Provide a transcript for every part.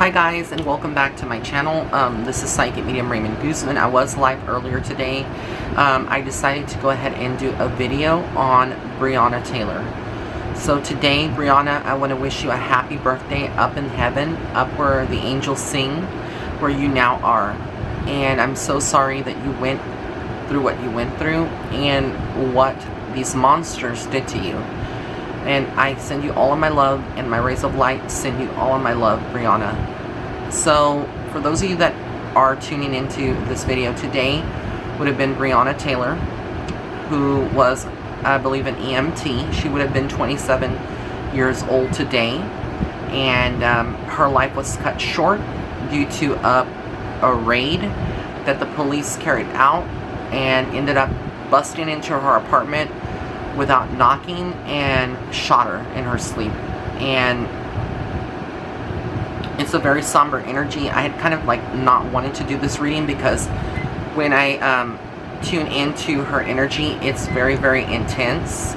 Hi guys, and welcome back to my channel. This is Psychic Medium Raymond Guzman. I was live earlier today. I decided to go ahead and do a video on Breonna Taylor. So today, Breonna, I want to wish you a happy birthday up in heaven, up where the angels sing, where you now are. And I'm so sorry that you went through what you went through and what these monsters did to you. And I send you all of my love, and my rays of light send you all of my love, Breonna. So, for those of you that are tuning into this video today, would have been Breonna Taylor, who was, I believe, an EMT. She would have been 27 years old today, and her life was cut short due to a raid that the police carried out and ended up busting into her apartment without knocking and shot her in her sleep. And it's a very somber energy. I had kind of like not wanted to do this reading because when I tune into her energy, it's very, very intense.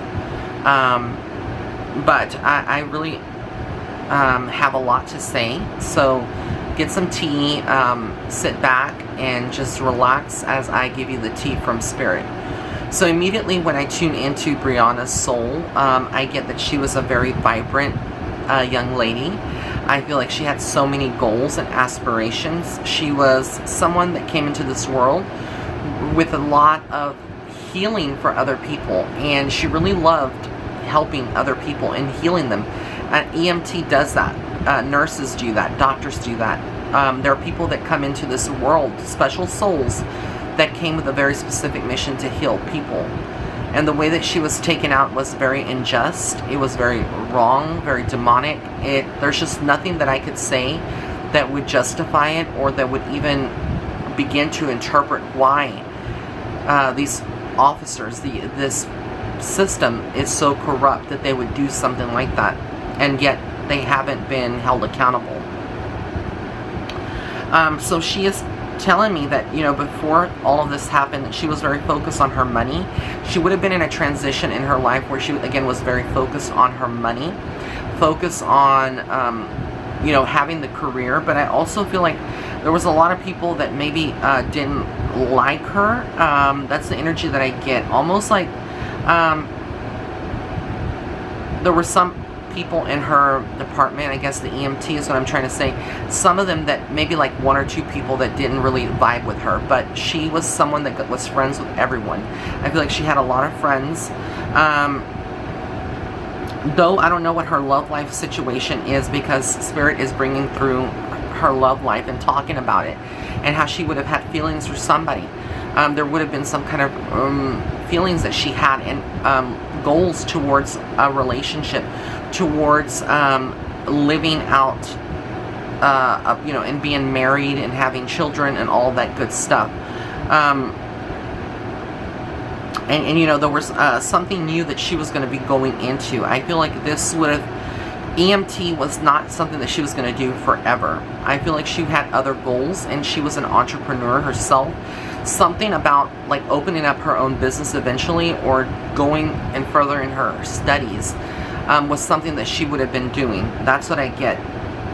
But I really have a lot to say. So get some tea, sit back, and just relax as I give you the tea from Spirit. So immediately when I tune into Breonna's soul, I get that she was a very vibrant young lady. I feel like she had so many goals and aspirations. She was someone that came into this world with a lot of healing for other people, and she really loved helping other people and healing them. EMT does that. Nurses do that. Doctors do that. There are people that come into this world, special souls, that came with a very specific mission to heal people. And the way that she was taken out was very unjust. It was very wrong, very demonic. There's just nothing that I could say that would justify it, or that would even begin to interpret why these officers, this system is so corrupt that they would do something like that, and yet they haven't been held accountable. So she is telling me that, you know, before all of this happened, that she was very focused on her money. She would have been in a transition in her life where she, again, was very focused on her money, focused on, you know, having the career. But I also feel like there was a lot of people that maybe didn't like her. That's the energy that I get. Almost like there were some people in her department, I guess the EMT is what I'm trying to say, some of them that maybe like one or two people that didn't really vibe with her, but she was someone that was friends with everyone. I feel like she had a lot of friends. Though I don't know what her love life situation is, because Spirit is bringing through her love life and talking about it, and how she would have had feelings for somebody. There would have been some kind of feelings that she had, and goals towards a relationship, towards living out, you know, and being married and having children and all that good stuff. And you know, there was something new that she was going to be going into. I feel like this would have, EMT was not something that she was going to do forever. I feel like she had other goals, and she was an entrepreneur herself. Something about like opening up her own business eventually, or going and further in her studies, was something that she would have been doing. That's what I get.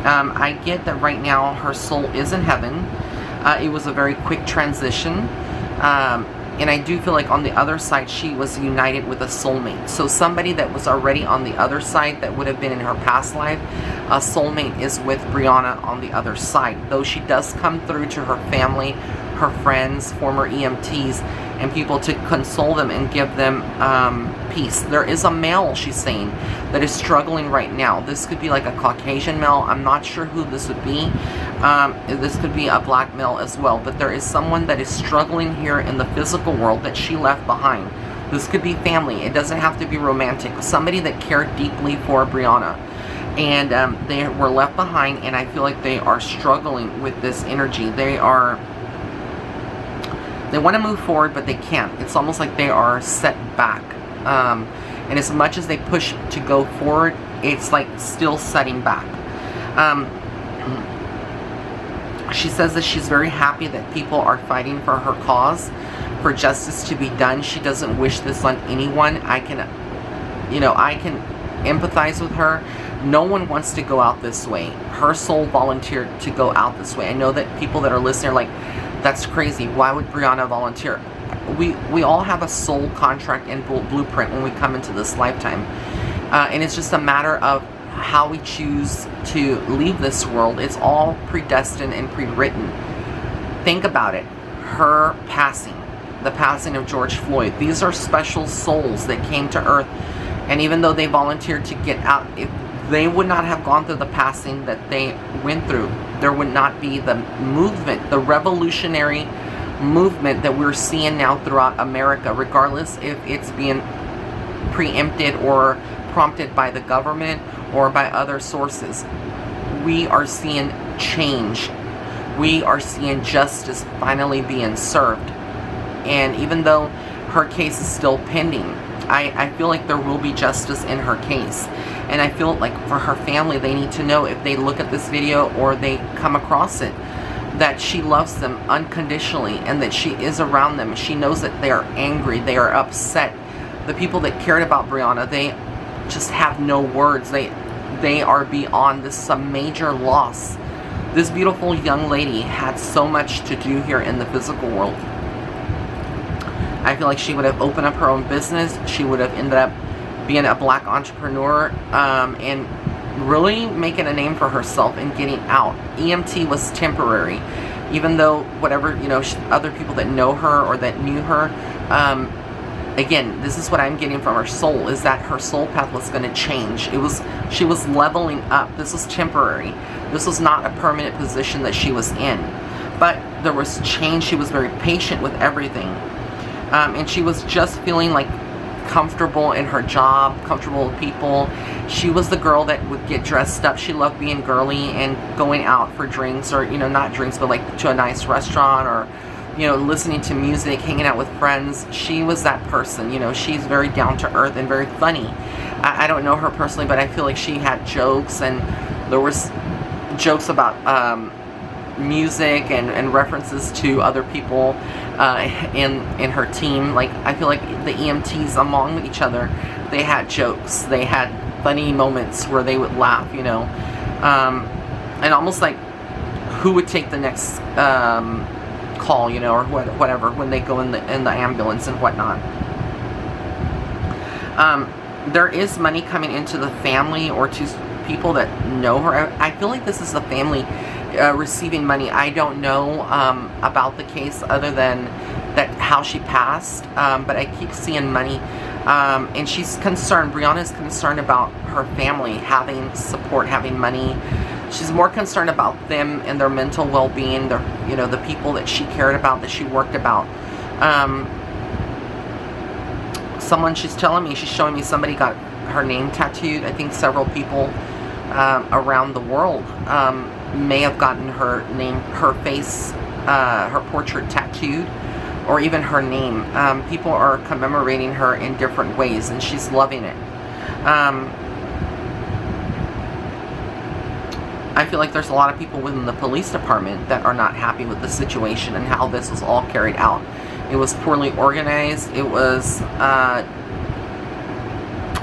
I get that right now her soul is in heaven. It was a very quick transition. And I do feel like on the other side she was united with a soulmate. So somebody that was already on the other side, that would have been in her past life, a soulmate is with Breonna on the other side. Though she does come through to her family, her friends, former EMTs, and people to console them and give them peace. There is a male, she's saying, that is struggling right now. This could be like a Caucasian male. I'm not sure who this would be. This could be a black male as well. But there is someone that is struggling here in the physical world that she left behind. This could be family. It doesn't have to be romantic. Somebody that cared deeply for Breonna. And they were left behind, and I feel like they are struggling with this energy. They want to move forward, but they can't. It's almost like they are set back. And as much as they push to go forward, it's like still setting back. She says that she's very happy that people are fighting for her cause, for justice to be done. She doesn't wish this on anyone. I can, you know, I can empathize with her. No one wants to go out this way. Her soul volunteered to go out this way. I know that people that are listening are like, that's crazy. Why would Breonna volunteer? We all have a soul contract and blueprint when we come into this lifetime. And it's just a matter of how we choose to leave this world. It's all predestined and pre-written. Think about it. Her passing, the passing of George Floyd. These are special souls that came to earth. And even though they volunteered to get out, if they would not have gone through the passing that they went through, there would not be the movement, the revolutionary movement that we're seeing now throughout America, regardless if it's being preempted or prompted by the government or by other sources. We are seeing change. We are seeing justice finally being served. And even though her case is still pending, I feel like there will be justice in her case. And I feel like for her family, they need to know, if they look at this video or they come across it, that she loves them unconditionally and that she is around them. She knows that they are angry, they are upset. The people that cared about Breonna, they just have no words. They are beyond. This is a major loss. This beautiful young lady had so much to do here in the physical world. I feel like she would have opened up her own business. She would have ended up being a black entrepreneur and really making a name for herself and getting out. EMT was temporary. Even though whatever, you know, other people that know her or that knew her, again, this is what I'm getting from her soul, is that her soul path was going to change. She was leveling up. This was temporary. This was not a permanent position that she was in. But there was change. She was very patient with everything. And she was just feeling like comfortable in her job, comfortable with people. She was the girl that would get dressed up. She loved being girly and going out for drinks, or, you know, not drinks, but like to a nice restaurant, or, you know, listening to music, hanging out with friends. She was that person. You know, she's very down to earth and very funny. I don't know her personally, but I feel like she had jokes, and there was jokes about music and references to other people in her team. Like, I feel like the EMTs among each other, they had jokes. They had funny moments where they would laugh, you know, and almost like who would take the next call, you know, or whatever, when they go in the ambulance and whatnot. There is money coming into the family or to people that know her. I feel like this is the family receiving money. I don't know about the case other than that how she passed, but I keep seeing money, and she's concerned. Breonna is concerned about her family having support, having money. She's more concerned about them and their mental well-being, you know, the people that she cared about, that she worked about. She's telling me, she's showing me somebody got her name tattooed. I think several people around the world may have gotten her name, her face, her portrait tattooed, or even her name. People are commemorating her in different ways, and she's loving it. I feel like there's a lot of people within the police department that are not happy with the situation and how this was all carried out. It was poorly organized. It was, I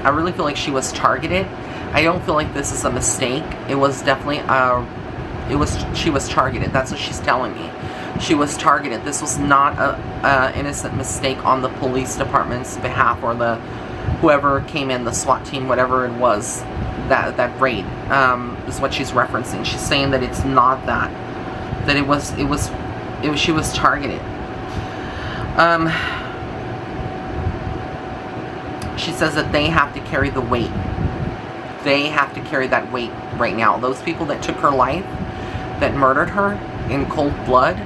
really feel like she was targeted. I don't feel like this is a mistake. It was definitely, she was targeted. That's what she's telling me. She was targeted. This was not a innocent mistake on the police department's behalf, or the whoever came in, the SWAT team, whatever it was, that raid, is what she's referencing. She's saying that it's not that. That she was targeted. She says that they have to carry the weight. They have to carry that weight right now. Those people that took her life, that murdered her in cold blood,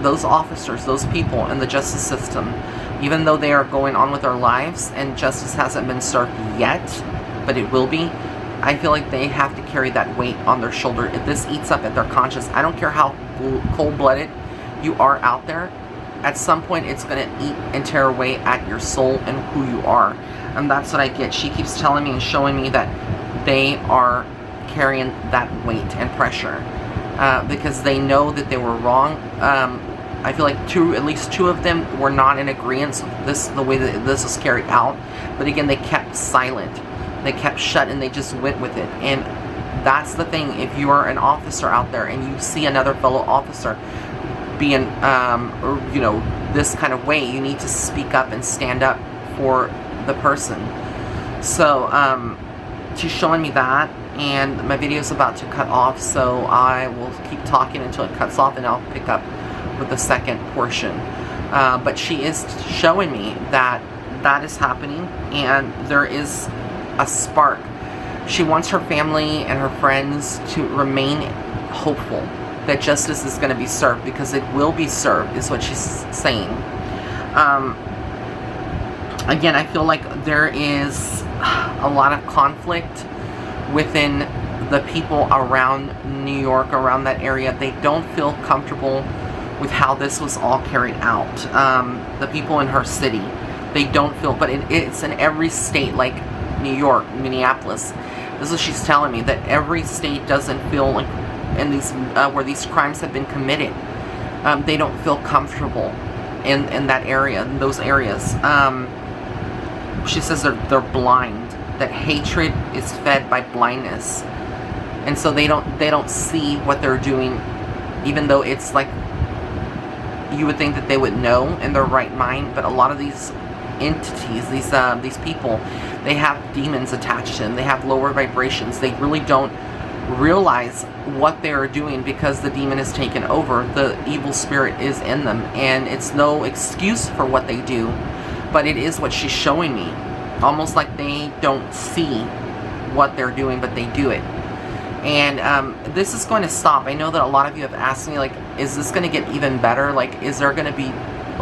those officers, those people in the justice system, even though they are going on with their lives and justice hasn't been served yet, but it will be, I feel like they have to carry that weight on their shoulder. If this eats up at their conscience, I don't care how cold-blooded you are out there, at some point it's going to eat and tear away at your soul and who you are. And that's what I get. She keeps telling me and showing me that they are carrying that weight and pressure because they know that they were wrong. I feel like at least two of them were not in agreement with the way that this was carried out. But again, they kept silent. They kept shut and they just went with it. And that's the thing. If you are an officer out there and you see another fellow officer being, you know, this kind of way, you need to speak up and stand up for the person. So, she's showing me that, and my video is about to cut off, so I will keep talking until it cuts off, and I'll pick up with the second portion. But she is showing me that that is happening, and there is a spark. She wants her family and her friends to remain hopeful that justice is going to be served, because it will be served, is what she's saying. Again, I feel like there is a lot of conflict within the people around New York, around that area. They don't feel comfortable with how this was all carried out. The people in her city, they don't feel, but it's in every state, like New York, Minneapolis. This is what she's telling me, that every state doesn't feel like, in these where these crimes have been committed, they don't feel comfortable in that area, in those areas. She says they're blind, that hatred is fed by blindness, and so they don't see what they're doing, even though it's like you would think that they would know in their right mind. But a lot of these entities, these people, they have demons attached to them. They have lower vibrations. They really don't realize what they are doing, because the demon is taken over. The evil spirit is in them, and it's no excuse for what they do, but it is what she's showing me. Almost like they don't see what they're doing, but they do it. And this is going to stop. I know that a lot of you have asked me, like, is this going to get even better? Like, is there going to be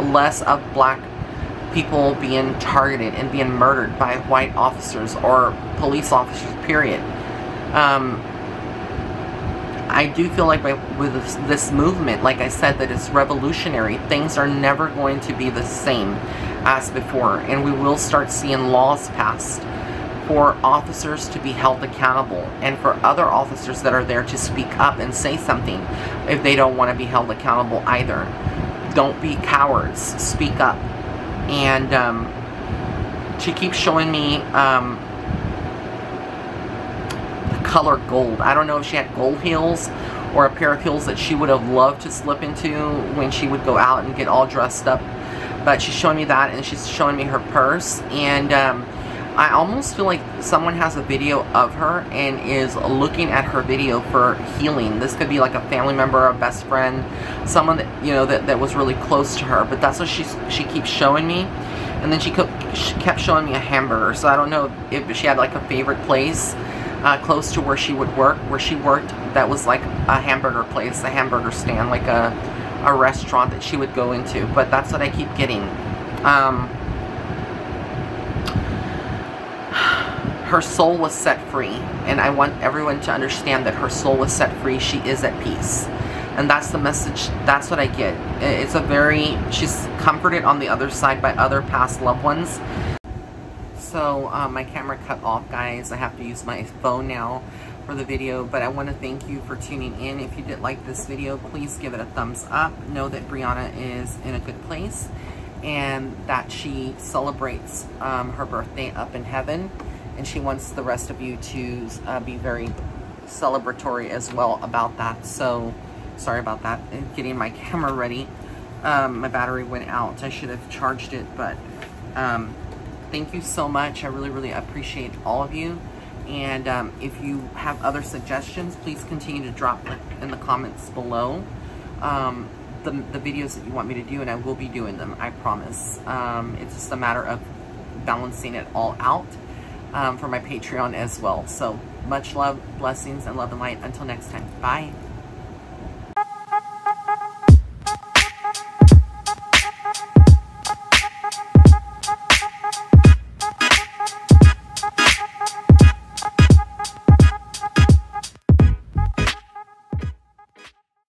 less of black people being targeted and being murdered by white officers or police officers, period? I do feel like with this movement, like I said, that it's revolutionary. Things are never going to be the same as before, and we will start seeing laws passed for officers to be held accountable, and for other officers that are there to speak up and say something if they don't want to be held accountable either. Don't be cowards. Speak up. And she keeps showing me color gold. I don't know if she had gold heels or a pair of heels that she would have loved to slip into when she would go out and get all dressed up, but she's showing me that, and she's showing me her purse. And I almost feel like someone has a video of her and is looking at her video for healing. This could be like a family member, a best friend, someone that, you know, that was really close to her. But that's what she keeps showing me. And then she kept showing me a hamburger. So I don't know if she had like a favorite place close to where she would work, where she worked, that was like a hamburger place, a hamburger stand, like a restaurant that she would go into. But that's what I keep getting. Her soul was set free, and I want everyone to understand that her soul was set free. She is at peace, and that's the message. That's what I get. It's a very, she's comforted on the other side by other past loved ones. So my camera cut off, guys. I have to use my phone now for the video, but I want to thank you for tuning in. If you did like this video, please give it a thumbs up. Know that Breonna is in a good place, and that she celebrates her birthday up in heaven, and she wants the rest of you to be very celebratory as well about that. So sorry about that. Getting my camera ready, my battery went out. I should have charged it, but thank you so much. I really appreciate all of you. And if you have other suggestions, please continue to drop in the comments below the videos that you want me to do, and I will be doing them, I promise. It's just a matter of balancing it all out for my Patreon as well. So much love, blessings, and love and light. Until next time. Bye.